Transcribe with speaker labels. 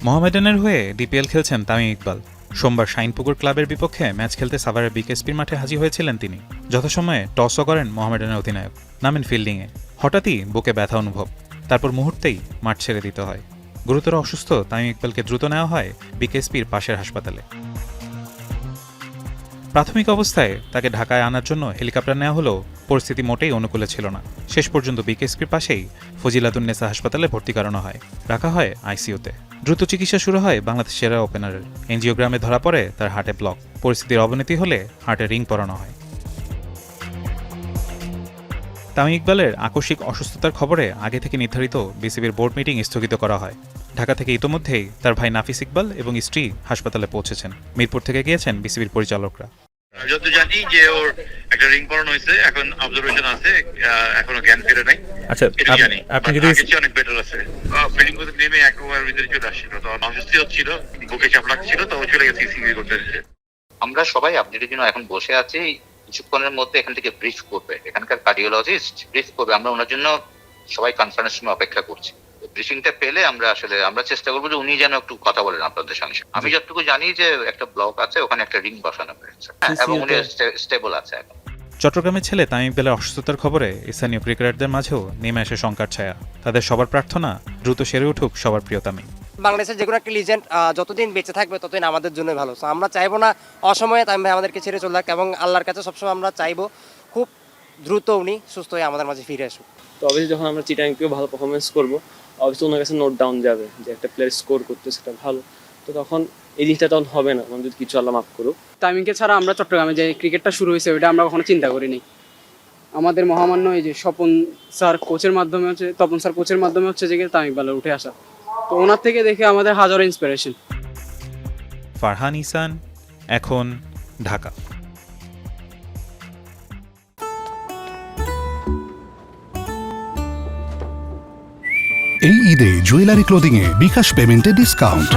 Speaker 1: মোহামেডানের হয়ে ডিপিএল খেলছেন তামিম ইকবাল। সোমবার শাইনপুকুর ক্লাবের বিপক্ষে ম্যাচ খেলতে সাভারের বিকেএসপির মাঠে হাজির হয়েছিলেন তিনি। যথাসময়ে টসও করেন মোহামেডানের অধিনায়ক, নামেন ফিল্ডিংয়ে। হঠাৎই বুকে ব্যথা অনুভব, তারপর মুহূর্তেই মাঠ ছেড়ে দিতে হয়। গুরুতর অসুস্থ তামিম ইকবালকে দ্রুত নেওয়া হয় বিকেএসপির পাশের হাসপাতালে। প্রাথমিক অবস্থায় তাকে ঢাকায় আনার জন্য হেলিকপ্টার নেওয়া হলেও পরিস্থিতি মোটেই অনুকূলে ছিল না। শেষ পর্যন্ত বিকেএসপির পাশেই ফজিলাতুন্নেসা হাসপাতালে ভর্তি করানো হয়, রাখা হয় আইসিইউতে। দ্রুত চিকিৎসা শুরু হয় বাংলাদেশের সেরা ওপেনারের। এনজিওগ্রামে ধরা পড়ে তার হার্টে ব্লক। পরিস্থিতির অবনতি হলে হার্টে রিং পরানো হয়। তামিম ইকবালের আকস্মিক অসুস্থতার খবরে আগে থেকে নির্ধারিত বিসিবির বোর্ড মিটিং স্থগিত করা হয়। ঢাকা থেকে ইতোমধ্যেই তার ভাই নাফিস ইকবাল এবং স্ত্রী হাসপাতালে পৌঁছেছেন। মিরপুর থেকে গিয়েছেন বিসিবির পরিচালকরা।
Speaker 2: যত জানি যে ওর একটা রিং পরানো হয়েছে, এখন অবজারভেশন আছে, এখনো জ্ঞান ফিরে নাই।
Speaker 1: আচ্ছা,
Speaker 2: আপনি যদি অনেক বেটার আছে, ফিলিং করতে নেমে এক ওভার ভিতরে চলে আসছিল, তো অসুস্থ হচ্ছিল, বুকে চাপ লাগছিল, তো চলে গেছে সিসিবি করতে।
Speaker 3: আমরা সবাই আপডেটের জন্য এখন বসে আছি। কিছুক্ষণের মধ্যে এখান থেকে ব্রিফ করবে, এখানকার কার্ডিওলজিস্ট ব্রিফ করবে। আমরা ওনার জন্য সবাই কনফারেন্স রুমে অপেক্ষা করছি। ব্রিফিংটা পেলে আমরা চেষ্টা করবো যে উনি যেন একটু কথা বলেন আপনাদের সঙ্গে। আমি যতটুকু জানি যে একটা ব্লক আছে, ওখানে একটা রিং বসানো হয়েছে এবং উনি স্টেবল আছে এখন।
Speaker 1: চট্টগ্রামের ছেলে তামিম ইকবালের অসুস্থতার খবরে স্থানীয় ক্রিকেটারদের মাঝেও নেমে আসে শঙ্কার ছায়া। তাদের সবার প্রার্থনা দ্রুত সেরে উঠুক সবার প্রিয় তামিম।
Speaker 4: বাংলাদেশের যে কোনো একটা লিজেন্ড যতদিন বেঁচে থাকবে ততদিন আমাদের জন্য ভালো। সো আমরা চাইবো না অসময়ে তামিম ভাই আমাদেরকে ছেড়ে চলে যাক, এবং আল্লাহর কাছে সবসময় আমরা চাইবো খুব দ্রুত উনি সুস্থ হয়ে আমাদের মাঝে ফিরে আসুক।
Speaker 5: তো অবশ্যই যখন আমরা চিটাগাংকেও ভালো পারফরমেন্স করবো, অবশ্যই ওনার কাছে নোট ডাউন যাবে যে একটা প্লেয়ার স্কোর করতে সেটা ভালো। তো তখন এই জিনিসটা তখন হবে না, আমাদের কিছু আল্লাহ মাফ করুক।
Speaker 6: তামিমকে ছাড়া আমরা চট্টগ্রামে যে ক্রিকেটটা শুরু হয়েছে ওইটা আমরা কখনো চিন্তা করিনি। আমাদের মহামান্য এই যে তপন স্যার কোচের মাধ্যমে হচ্ছে যে তামিম ইকবালের উঠে আসা, তো ওনার থেকে দেখে আমাদের হাজারো ইন্সপিরেশন।
Speaker 1: ফারহান ইসান, এখন, ঢাকা।
Speaker 7: এই ঈদে জুয়েলারি ক্লোদিং এ বিকাশ পেমেন্টে ডিসকাউন্ট।